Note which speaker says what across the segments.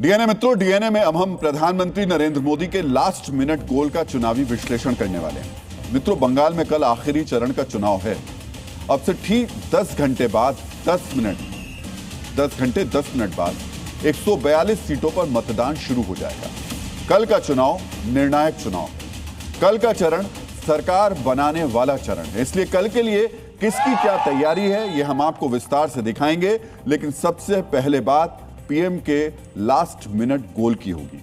Speaker 1: DNA मित्रों, DNA में अब हम प्रधानमंत्री नरेंद्र मोदी के लास्ट मिनट गोल का चुनावी विश्लेषण करने वाले हैं। मित्रों, बंगाल में कल आखिरी चरण का चुनाव है। अब से ठीक 10 घंटे बाद 10 घंटे 10 मिनट बाद 142 सीटों पर मतदान शुरू हो जाएगा। कल का चुनाव निर्णायक चुनाव, कल का चरण सरकार बनाने वाला चरण है। इसलिए कल के लिए किसकी क्या तैयारी है, यह हम आपको विस्तार से दिखाएंगे। लेकिन सबसे पहले बात पीएम के लास्ट मिनट गोल की होगी।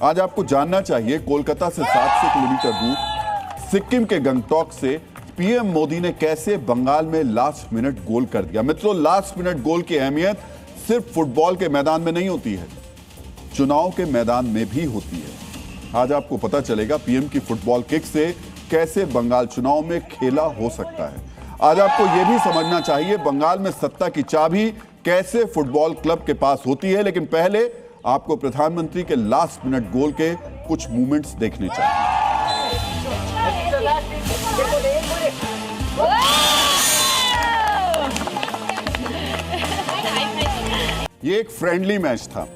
Speaker 1: आज आपको जानना चाहिए, कोलकाता से 700 किलोमीटर दूर सिक्किम के गंगटोक से पीएम मोदी ने कैसे बंगाल में लास्ट मिनट गोल कर दिया। मित्रों, लास्ट मिनट गोल की अहमियत सिर्फ फुटबॉल के मैदान में नहीं होती है, चुनाव के मैदान में भी होती है। आज आपको पता चलेगा पीएम की फुटबॉल किक से कैसे बंगाल चुनाव में खेला हो सकता है। आज आपको यह भी समझना चाहिए बंगाल में सत्ता की चाबी कैसे फुटबॉल क्लब के पास होती है। लेकिन पहले आपको प्रधानमंत्री के लास्ट मिनट गोल के कुछ मूवमेंट्स देखने चाहिए। ये एक फ्रेंडली मैच था।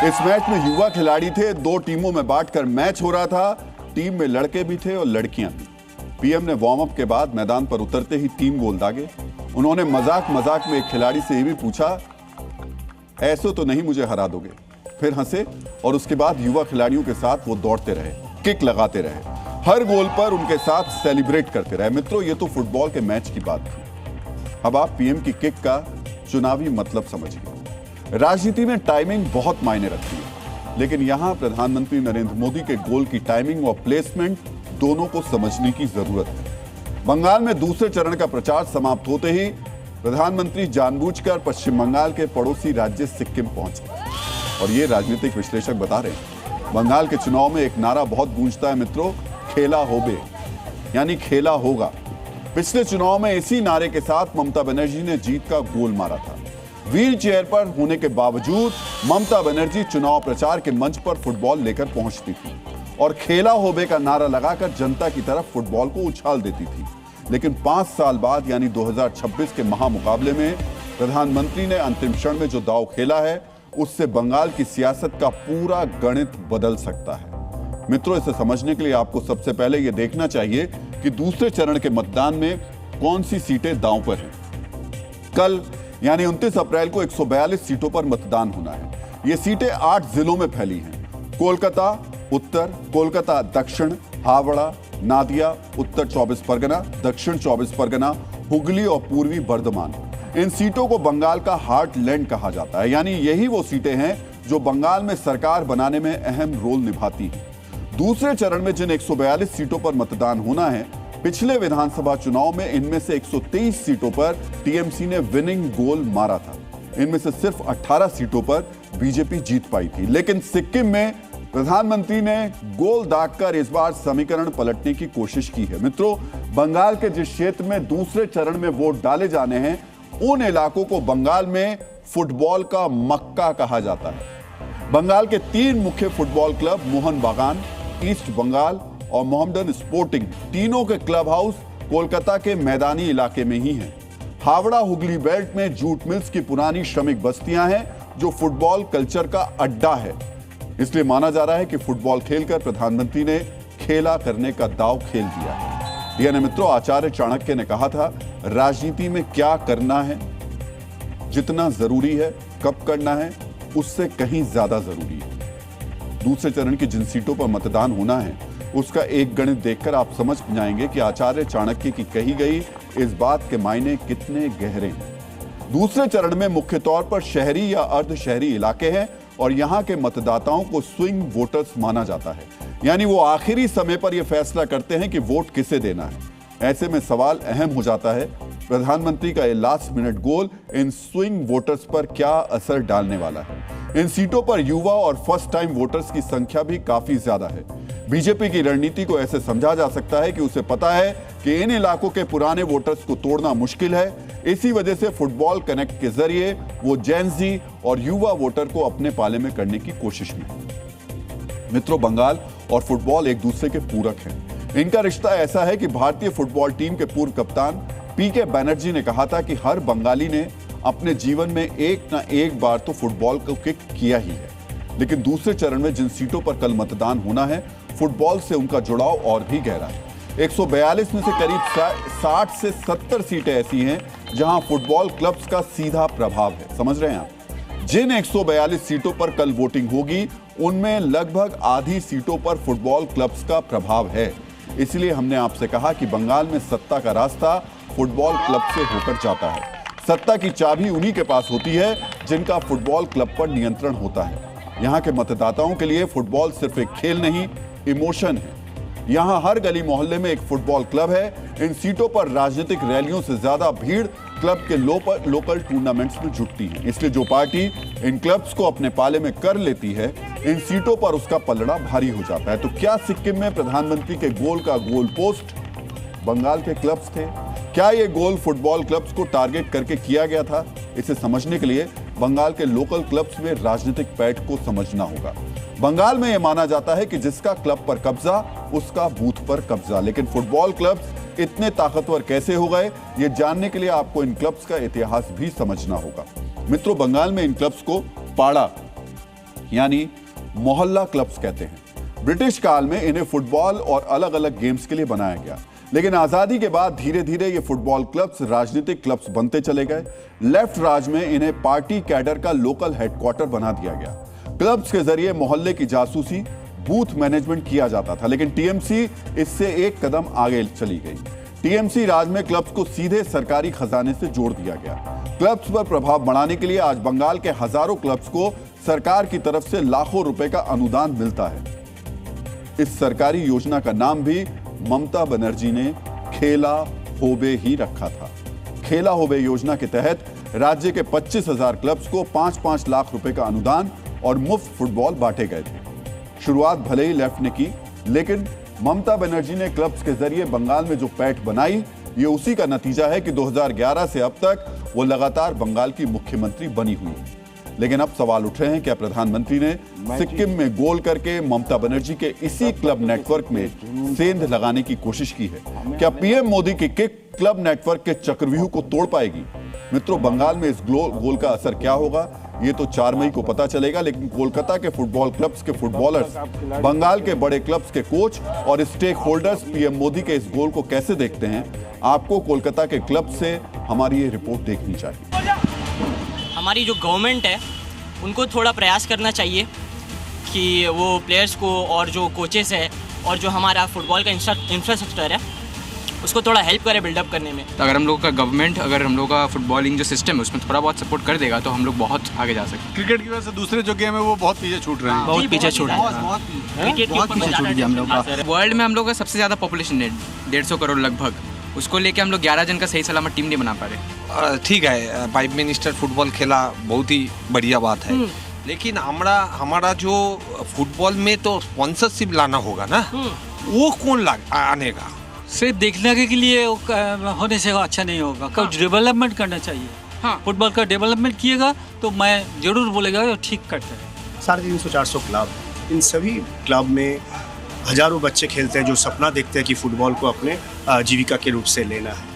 Speaker 1: इस मैच में युवा खिलाड़ी थे, दो टीमों में बांटकर मैच हो रहा था। टीम में लड़के भी थे और लड़कियां भी। पीएम ने वार्म अप के बाद मैदान पर उतरते ही 3 गोल दागे। उन्होंने मजाक में एक खिलाड़ी से यह भी पूछा, ऐसे तो नहीं मुझे हरा दोगे। फिर हंसे और उसके बाद युवा खिलाड़ियों के साथ वो दौड़ते रहे, किक लगाते रहे, हर गोल पर उनके साथ सेलिब्रेट करते रहे। मित्रों, ये तो फुटबॉल के मैच की बात थी। अब आप पीएम की किक का चुनावी मतलब समझिए। राजनीति में टाइमिंग बहुत मायने रखती है, लेकिन यहां प्रधानमंत्री नरेंद्र मोदी के गोल की टाइमिंग और प्लेसमेंट दोनों को समझने की जरूरत है। बंगाल में दूसरे चरण का प्रचार समाप्त होते ही प्रधानमंत्री जानबूझकर पश्चिम बंगाल के पड़ोसी राज्य सिक्किम पहुंचे। और ये राजनीतिक विश्लेषक बता रहे हैं, बंगाल के चुनाव में एक नारा बहुत गूंजता है मित्रों, खेला होबे, यानी खेला होगा। पिछले चुनाव में इसी नारे के साथ ममता बनर्जी ने जीत का गोल मारा था। व्हील चेयर पर होने के बावजूद ममता बनर्जी चुनाव प्रचार के मंच पर फुटबॉल लेकर पहुंचती थी और खेला होबे का नारा लगाकर जनता की तरफ फुटबॉल को उछाल देती थी। लेकिन 5 साल बाद यानी 2026 के महामुकाबले में प्रधानमंत्री ने अंतिम क्षण में जो दांव खेला है, उससे बंगाल की सियासत का पूरा गणित बदल सकता है। मित्रों, इसे समझने के लिए आपको सबसे पहले यह देखना चाहिए कि दूसरे चरण के मतदान में कौन सी सीटें दांव पर हैं। कल यानी 29 अप्रैल को 142 सीटों पर मतदान होना है। ये सीटें 8 जिलों में फैली हैं। कोलकाता उत्तर, कोलकाता दक्षिण, हावड़ा, नादिया उत्तर 24 परगना, दक्षिण 24 परगना, हुगली और पूर्वी बर्धमान। इन सीटों को बंगाल का हार्टलैंड कहा जाता है, यानी यही वो सीटें हैं जो बंगाल में सरकार बनाने में अहम रोल निभाती हैं। दूसरे चरण में जिन 142 सीटों पर मतदान होना है, पिछले विधानसभा चुनाव में इनमें से 123 सीटों पर टीएमसी ने विनिंग गोल मारा था। इनमें से सिर्फ 18 सीटों पर बीजेपी जीत पाई थी। लेकिन सिक्किम में प्रधानमंत्री ने गोल दागकर इस बार समीकरण पलटने की कोशिश की है। मित्रों, बंगाल के जिस क्षेत्र में दूसरे चरण में वोट डाले जाने हैं, उन इलाकों को बंगाल में फुटबॉल का मक्का कहा जाता है। बंगाल के 3 मुख्य फुटबॉल क्लब मोहन बागान, ईस्ट बंगाल और मोहम्मडन स्पोर्टिंग, तीनों के क्लब हाउस कोलकाता के मैदानी इलाके में ही हैं। हावड़ा हुगली बेल्ट में जूट मिल्स की पुरानी श्रमिक बस्तियां हैं, जो फुटबॉल कल्चर का अड्डा है। इसलिए माना जा रहा है कि फुटबॉल खेलकर प्रधानमंत्री ने खेला करने का दांव खेल दिया है। यानी मित्रों, आचार्य चाणक्य ने कहा था, राजनीति में क्या करना है, जितना जरूरी है कब करना है, उससे कहीं ज्यादा जरूरी है। दूसरे चरण की जिन सीटों पर मतदान होना है, उसका एक गणित देखकर आप समझ जाएंगे कि आचार्य चाणक्य की कही गई इस बात के मायने कितने गहरे हैं। दूसरे चरण में मुख्य तौर पर शहरी या अर्ध शहरी इलाके हैं और यहां के मतदाताओं को स्विंग वोटर्स माना जाता है, यानी वो आखिरी समय पर यह फैसला करते हैं कि वोट किसे देना है। ऐसे में सवाल अहम हो जाता है, प्रधानमंत्री का ये last minute goal in swing voters पर क्या असर डालने वाला है। इन सीटों पर युवा और फर्स्ट टाइम वोटर्स की संख्या भी काफी ज्यादा है। बीजेपी की रणनीति को ऐसे समझा जा सकता है कि उसे पता है कि इन इलाकों के पुराने वोटर्स को तोड़ना मुश्किल है। इसी वजह से फुटबॉल कनेक्ट के जरिए वो जेन जी और युवा वोटर को अपने पाले में करने की कोशिश में। मित्रों, बंगाल और फुटबॉल एक दूसरे के पूरक हैं। इनका रिश्ता ऐसा है कि भारतीय फुटबॉल टीम के पूर्व कप्तान पीके बनर्जी ने कहा था कि हर बंगाली ने अपने जीवन में एक ना एक बार तो फुटबॉल को किक किया ही है। लेकिन दूसरे चरण में जिन सीटों पर कल मतदान होना है, फुटबॉल से उनका जुड़ाव और भी गहरा है। 142 में से करीब 60 से 70 सीटें ऐसी हैं जहां फुटबॉल क्लब्स का सीधा प्रभाव है। समझ रहे हैं आप? जिन 142 सीटों पर कल वोटिंग होगी, उनमें लगभग आधी सीटों पर फुटबॉल क्लब्स का प्रभाव है। इसलिए हमने आपसे कहा कि बंगाल में सत्ता का रास्ता फुटबॉल क्लब से होकर जाता है। सत्ता की चाबी उन्हीं के पास होती है जिनका फुटबॉल क्लब पर नियंत्रण होता है। यहाँ के मतदाताओं के लिए फुटबॉल सिर्फ एक खेल नहीं, इमोशन है। यहाँ हर गली मोहल्ले में एक फुटबॉल क्लब है। इन सीटों पर राजनीतिक रैलियों से ज्यादा भीड़ क्लब के लोकल टूर्नामेंट्स में जुटती है। इसलिए जो पार्टी इन क्लब्स को अपने पाले में कर लेती है, इन सीटों पर उसका पलड़ा भारी हो जाता है। तो क्या सिक्किम में प्रधानमंत्री के गोल का गोल पोस्ट बंगाल के क्लब्स थे? क्या ये गोल फुटबॉल क्लब्स को टारगेट करके किया गया था? इसे समझने के लिए बंगाल के लोकल क्लब्स में राजनीतिक पैठ को समझना होगा। बंगाल में यह माना जाता है कि जिसका क्लब पर कब्जा, उसका बूथ पर कब्जा। लेकिन फुटबॉल क्लब्स इतने ताकतवर कैसे हो गए, ये जानने के लिए आपको इन क्लब्स का इतिहास भी समझना होगा। मित्रों, बंगाल में इन क्लब्स को पाड़ा यानी मोहल्ला क्लब्स कहते हैं। ब्रिटिश काल में इन्हें फुटबॉल और अलग अलग गेम्स के लिए बनाया गया, लेकिन आजादी के बाद धीरे धीरे ये फुटबॉल क्लब्स राजनीतिक क्लब्स बनते चले गए। लेफ्ट राज में इन्हें पार्टी कैडर का लोकल हेडक्वार्टर बना दिया गया। क्लब्स के जरिए मोहल्ले की जासूसी, बूथ मैनेजमेंट किया जाता था, लेकिन टीएमसी इससे एक कदम आगे चली गई। टीएमसी राज में क्लब्स को सीधे सरकारी खजाने से जोड़ दिया गया। क्लब्स पर प्रभाव बढ़ाने के लिए आज बंगाल के हजारों क्लब्स को सरकार की तरफ से लाखों रुपए का अनुदान मिलता है। इस सरकारी योजना का नाम भी ममता बनर्जी ने खेला होबे ही रखा था। खेला होबे योजना के तहत राज्य के 25,000 क्लब्स को 5-5 लाख रुपए का अनुदान और मुफ्त फुटबॉल बांटे गए थे। शुरुआत भले ही लेफ्ट ने की, लेकिन ममता बनर्जी ने क्लब्स के जरिए बंगाल में जो पैठ बनाई, ये उसी का नतीजा है कि 2011 से अब तक वो लगातार बंगाल की मुख्यमंत्री बनी हुई है। लेकिन अब सवाल उठ रहे हैं, क्या प्रधानमंत्री ने सिक्किम में गोल करके ममता बनर्जी के इसी क्लब नेटवर्क में सेंध लगाने की कोशिश की है? क्या पीएम मोदी की किक क्लब नेटवर्क के चक्रव्यूह को तोड़ पाएगी? मित्रों, बंगाल में इस गोल का असर क्या होगा, ये तो 4 मई को पता चलेगा। लेकिन कोलकाता के फुटबॉल क्लब्स के फुटबॉलर्स, बंगाल के बड़े क्लब्स के कोच और स्टेक होल्डर्स पीएम मोदी के इस गोल को कैसे देखते हैं, आपको कोलकाता के क्लब से हमारी ये रिपोर्ट देखनी चाहिए।
Speaker 2: हमारी जो गवर्नमेंट है, उनको थोड़ा प्रयास करना चाहिए कि वो प्लेयर्स को और जो कोचेस है और जो हमारा फुटबॉल का इंफ्रास्ट्रक्चर है, उसको थोड़ा हेल्प करे बिल्डअप करने में।
Speaker 3: अगर हम लोग का गवर्नमेंट, अगर हम लोग का फुटबॉलिंग जो सिस्टम है उसमें थोड़ा बहुत सपोर्ट कर देगा तो हम लोग बहुत आगे जा सकते हैं।
Speaker 4: क्रिकेट की वजह से दूसरे जो गेम है वो बहुत पीछे छूट रहे हैं।
Speaker 3: बहुत पीछे छूट रहे हैं।
Speaker 2: क्रिकेट के ऊपर
Speaker 3: छूट गया हम लोग का। वर्ल्ड में हम लोग का सबसे ज़्यादा पॉपुलेशन है 150 करोड़ लगभग। उसको लेके हम लोग 11 जन का सही सलामत टीम नहीं बना पा रहे।
Speaker 5: ठीक है, प्राइम मिनिस्टर फुटबॉल खेला, बहुत ही बढ़िया बात है, लेकिन हमारा जो फुटबॉल में तो स्पॉन्सरशिप लाना होगा ना, वो कौन आनेगा?
Speaker 6: सिर्फ देखने के लिए होने से अच्छा नहीं होगा। कुछ डेवलपमेंट करना चाहिए।
Speaker 3: हाँ,
Speaker 6: फुटबॉल का डेवलपमेंट किएगा तो मैं जरूर बोलेगा ठीक करते हैं।
Speaker 7: 350-400 क्लब, इन सभी क्लब में हजारों बच्चे खेलते हैं जो सपना देखते हैं कि फुटबॉल को अपने जीविका के रूप से लेना है।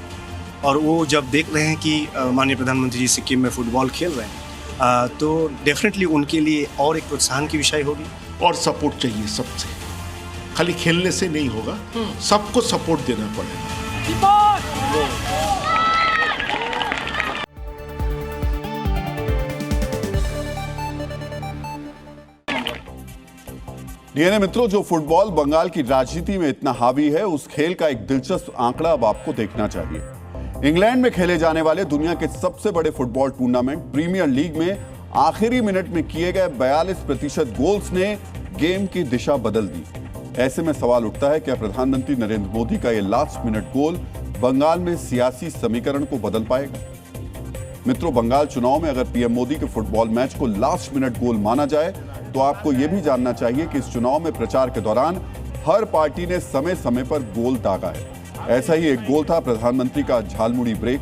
Speaker 7: और वो जब देख रहे हैं कि माननीय प्रधानमंत्री जी सिक्किम में फुटबॉल खेल रहे हैं, तो डेफिनेटली उनके लिए और एक प्रोत्साहन की विषय होगी।
Speaker 8: और सपोर्ट चाहिए सबसे, खाली खेलने से नहीं होगा, सबको सपोर्ट देना पड़ेगा।
Speaker 1: डीएनए मित्रों, जो फुटबॉल बंगाल की राजनीति में इतना हावी है, उस खेल का एक दिलचस्प आंकड़ा अब आपको देखना चाहिए। इंग्लैंड में खेले जाने वाले दुनिया के सबसे बड़े फुटबॉल टूर्नामेंट प्रीमियर लीग में आखिरी मिनट में किए गए 42% गोल्स ने गेम की दिशा बदल दी। ऐसे में सवाल उठता है, क्या प्रधानमंत्री नरेंद्र मोदी का यह लास्ट मिनट गोल बंगाल में सियासी समीकरण को बदल पाएगा? मित्रों, बंगाल चुनाव में अगर पीएम मोदी के फुटबॉल मैच को लास्ट मिनट गोल माना जाए, तो आपको यह भी जानना चाहिए कि इस चुनाव में प्रचार के दौरान हर पार्टी ने समय समय पर गोल दागा है। ऐसा ही एक गोल था प्रधानमंत्री का झालमुड़ी ब्रेक।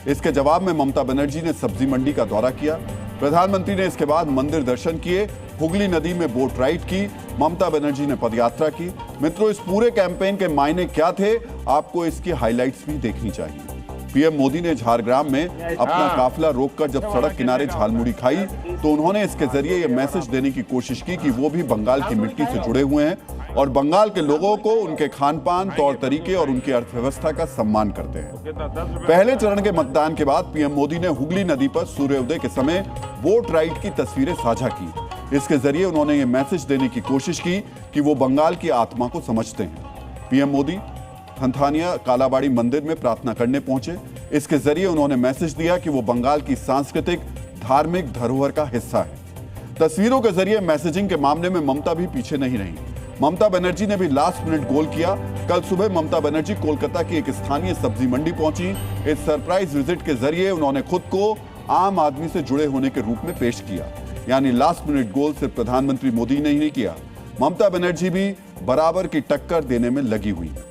Speaker 1: इसके जवाब में ममता बनर्जी ने सब्जी मंडी का दौरा किया। प्रधानमंत्री ने इसके बाद मंदिर दर्शन किए, हुगली नदी में बोट राइड की, ममता बनर्जी ने पदयात्रा की। मित्रों, इस पूरे कैंपेन के मायने क्या थे, आपको इसकी हाइलाइट्स भी देखनी चाहिए। पीएम मोदी ने झारग्राम में अपना काफिला रोककर जब सड़क किनारे झालमुड़ी खाई तो उन्होंने इसके जरिए यह मैसेज देने की कोशिश की कि वो भी बंगाल की मिट्टी से जुड़े हुए हैं और बंगाल के लोगों को उनके खान पान, तौर तरीके और उनकी अर्थव्यवस्था का सम्मान करते हैं। पहले चरण के मतदान के बाद पीएम मोदी ने हुगली नदी पर सूर्योदय के समय बोट राइड की तस्वीरें साझा की। इसके जरिए उन्होंने ये मैसेज देने की कोशिश की कि वो बंगाल की आत्मा को समझते हैं। पीएम मोदी हंथानिया कालाबाड़ी मंदिर में प्रार्थना करने पहुंचे। इसके जरिए उन्होंने मैसेज दिया कि वो बंगाल की सांस्कृतिक धार्मिक धरोहर का हिस्सा है। तस्वीरों के जरिए मैसेजिंग के मामले में ममता भी पीछे नहीं रही। ममता बनर्जी ने भी लास्ट मिनट गोल किया। कल सुबह ममता बनर्जी कोलकाता की एक स्थानीय सब्जी मंडी पहुंची। इस सरप्राइज विजिट के जरिए उन्होंने खुद को आम आदमी से जुड़े होने के रूप में पेश किया। यानी लास्ट मिनट गोल सिर्फ प्रधानमंत्री मोदी ने ही नहीं किया, ममता बनर्जी भी बराबर की टक्कर देने में लगी हुई है।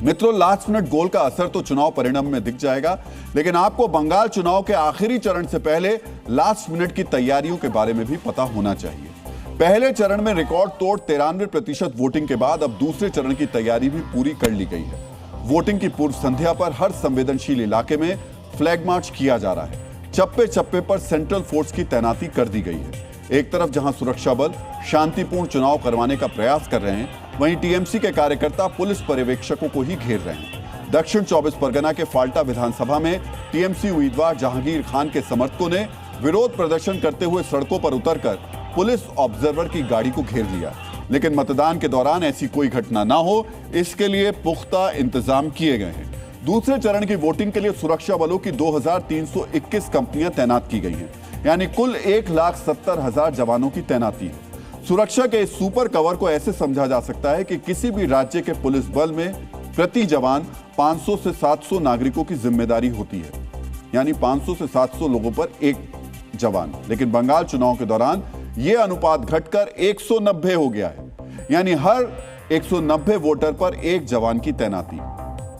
Speaker 1: मित्रों, लास्ट मिनट गोल का असर तो चुनाव परिणाम में दिख जाएगा, लेकिन आपको बंगाल चुनाव के आखिरी चरण से पहले लास्ट मिनट की तैयारियों के बारे में भी पता होना चाहिए। पहले चरण में रिकॉर्ड तोड़ 93% वोटिंग के बाद अब दूसरे चरण की तैयारी भी पूरी कर ली गई है। वोटिंग की पूर्व संध्या पर हर संवेदनशील इलाके में फ्लैग मार्च किया जा रहा है। चप्पे चप्पे पर सेंट्रल फोर्स की तैनाती कर दी गई है। एक तरफ जहां सुरक्षा बल शांतिपूर्ण चुनाव करवाने का प्रयास कर रहे हैं, वहीं टीएमसी के कार्यकर्ता पुलिस पर्यवेक्षकों को ही घेर रहे हैं। दक्षिण 24 परगना के फाल्टा विधानसभा में टीएमसी उम्मीदवार जहांगीर खान के समर्थकों ने विरोध प्रदर्शन करते हुए सड़कों पर उतरकर पुलिस ऑब्जर्वर की गाड़ी को घेर लिया, लेकिन मतदान के दौरान ऐसी कोई घटना ना हो, इसके लिए पुख्ता इंतजाम किए गए हैं। दूसरे चरण की वोटिंग के लिए सुरक्षा बलों की 2321 कंपनियां तैनात की गई हैं, यानी कुल 1,70,000 जवानों की तैनाती है। सुरक्षा के इस सुपर कवर को ऐसे समझा जा सकता है कि किसी भी राज्य के पुलिस बल में प्रति जवान 500 से 700 नागरिकों की जिम्मेदारी होती है, यानी 500 से 700 लोगों पर एक जवान। लेकिन बंगाल चुनाव के दौरान यह अनुपात घटकर 190 हो गया है, यानी हर 190 वोटर पर एक जवान की तैनाती।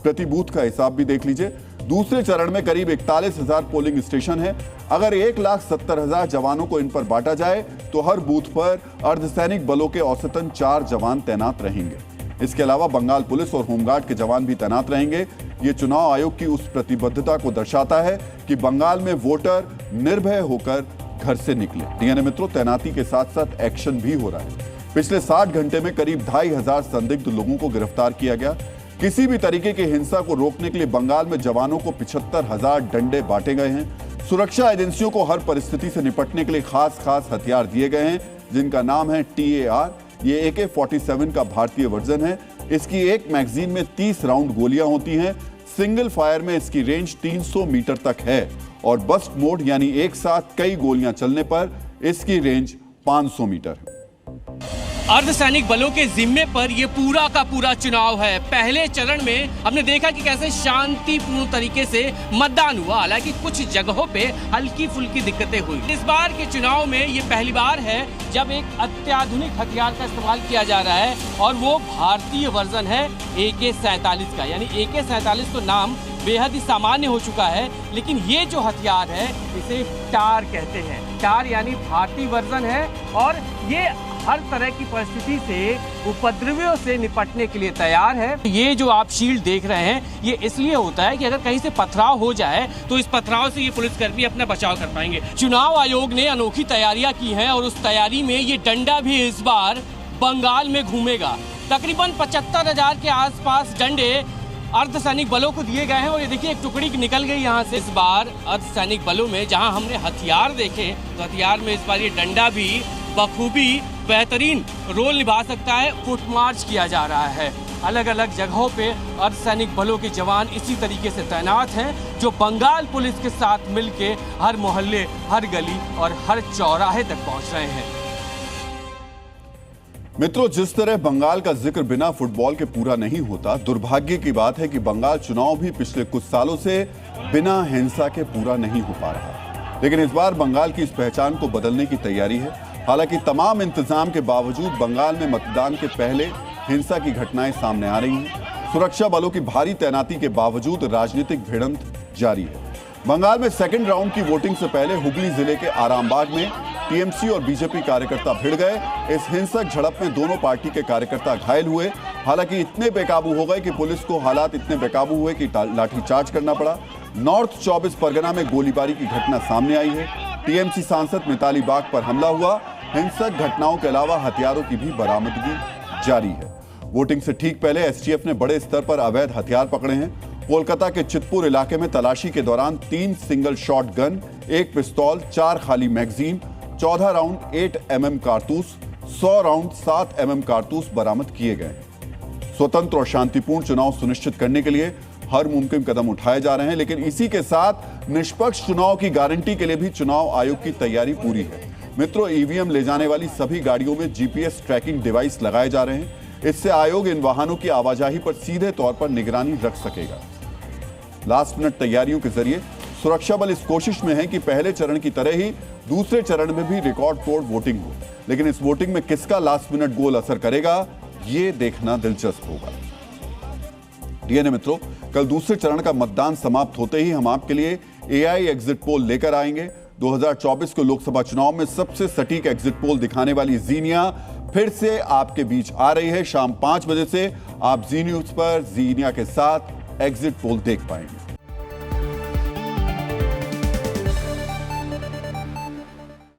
Speaker 1: प्रति बूथ का हिसाब भी देख लीजिए। दूसरे चरण में करीब 41,000 पोलिंग स्टेशन है। अगर 1,70,000 जवानों को इन पर बांटा जाए तो हर बूथ पर अर्धसैनिक बलों के औसतन 4 जवान तैनात रहेंगे। इसके अलावा बंगाल पुलिस और होमगार्ड के जवान भी तैनात रहेंगे। ये चुनाव आयोग की उस प्रतिबद्धता को दर्शाता है कि बंगाल में वोटर निर्भय होकर घर से निकले। डीएनए मित्रों, तैनाती के साथ साथ एक्शन भी हो रहा है। पिछले 60 घंटे में करीब 2,500 संदिग्ध लोगों को गिरफ्तार किया गया। किसी भी तरीके की हिंसा को रोकने के लिए बंगाल में जवानों को 75,000 डंडे बांटे गए हैं। सुरक्षा एजेंसियों को हर परिस्थिति से निपटने के लिए खास हथियार दिए गए हैं, जिनका नाम है TAR। ये AK-47 का भारतीय वर्जन है। इसकी एक मैगजीन में 30 राउंड गोलियां होती हैं। सिंगल फायर में इसकी रेंज 300 मीटर तक है और बस्ट मोड यानी एक साथ कई गोलियां चलने पर इसकी रेंज 500 मीटर है।
Speaker 9: अर्धसैनिक बलों के जिम्मे पर यह पूरा का पूरा चुनाव है। पहले चरण में हमने देखा कि कैसे शांतिपूर्ण तरीके से मतदान हुआ, हालांकि कुछ जगहों पे हल्की फुल्की दिक्कतें हुई। इस बार के चुनाव में ये पहली बार है जब एक अत्याधुनिक हथियार का इस्तेमाल किया जा रहा है और वो भारतीय वर्जन है AK-47 का। यानी AK-47 तो नाम बेहद ही सामान्य हो चुका है, लेकिन ये जो हथियार है इसे टार कहते हैं। टार यानी भारतीय वर्जन है और ये हर तरह की परिस्थिति से उपद्रवियों से निपटने के लिए तैयार है। ये जो आप शील्ड देख रहे हैं ये इसलिए होता है कि अगर कहीं से पथराव हो जाए तो इस पथराव से ये पुलिसकर्मी अपना बचाव कर पाएंगे। चुनाव आयोग ने अनोखी तैयारियां की हैं और उस तैयारी में ये डंडा भी इस बार बंगाल में घूमेगा। तकरीबन 75,000 के आसपास डंडे अर्धसैनिक बलों को दिए गए हैं और ये देखिए एक टुकड़ी निकल गई यहाँ से। इस बार अर्धसैनिक बलों में जहाँ हमने हथियार देखे तो हथियार में इस बार ये डंडा भी बखूबी बेहतरीन रोल निभा सकता है। फुट मार्च किया जा रहा है। अलग अलग जगहों पे अर्धसैनिक बलों के जवान इसी तरीके से तैनात हैं, जो बंगाल पुलिस के साथ मिलके हर मोहल्ले, हर गली और हर चौराहे तक पहुंच रहे हैं।
Speaker 1: मित्रों, जिस तरह बंगाल का जिक्र बिना फुटबॉल के पूरा नहीं होता, दुर्भाग्य की बात है कि बंगाल चुनाव भी पिछले कुछ सालों से बिना हिंसा के पूरा नहीं हो पा रहा। लेकिन इस बार बंगाल की इस पहचान को बदलने की तैयारी है। हालांकि तमाम इंतजाम के बावजूद बंगाल में मतदान के पहले हिंसा की घटनाएं सामने आ रही हैं। सुरक्षा बलों की भारी तैनाती के बावजूद राजनीतिक भिड़ंत जारी है। बंगाल में सेकंड राउंड की वोटिंग से पहले हुगली जिले के आरामबाग में टीएमसी और बीजेपी कार्यकर्ता भिड़ गए। इस हिंसक झड़प में दोनों पार्टी के कार्यकर्ता घायल हुए। हालांकि इतने बेकाबू हो गए कि पुलिस को हालात इतने बेकाबू हुए कि लाठीचार्ज करना पड़ा। नॉर्थ 24 परगना में गोलीबारी की घटना सामने आई है। टीएमसी सांसद मिताली बाग पर हमला हुआ। हिंसक घटनाओं के अलावा हथियारों की भी बरामदगी जारी है। वोटिंग से ठीक पहले एसटीएफ ने बड़े स्तर पर अवैध हथियार पकड़े हैं। कोलकाता के चितपुर इलाके में तलाशी के दौरान 3 सिंगल शॉट गन, 1 पिस्तौल, 4 खाली मैगजीन, 14 राउंड 8 mm कारतूस, 100 राउंड 7 mm कारतूस बरामद किए गए हैं। स्वतंत्र और शांतिपूर्ण चुनाव सुनिश्चित करने के लिए हर मुमकिन कदम उठाए जा रहे हैं, लेकिन इसी के साथ निष्पक्ष चुनाव की गारंटी के लिए भी चुनाव आयोग की तैयारी पूरी है। मित्रों, ईवीएम ले जाने वाली सभी गाड़ियों में जीपीएस ट्रैकिंग डिवाइस लगाए जा रहे हैं। इससे आयोग इन वाहनों की आवाजाही पर सीधे तौर पर निगरानी रख सकेगा। लास्ट मिनट तैयारियों के जरिए सुरक्षा बल इस कोशिश में है कि पहले चरण की तरह ही दूसरे चरण में भी रिकॉर्ड तोड़ वोटिंग हो, लेकिन इस वोटिंग में किसका लास्ट मिनट गोल असर करेगा, यह देखना दिलचस्प होगा। डीएनए मित्रों, कल दूसरे चरण का मतदान समाप्त होते ही हम आपके लिए एआई एग्जिट पोल लेकर आएंगे। 2024 के लोकसभा चुनाव में सबसे सटीक एग्जिट पोल दिखाने वाली जीनिया फिर से आपके बीच आ रही है। शाम 5 बजे से आप जी न्यूज पर जीनिया के साथ एग्जिट पोल देख पाएंगे।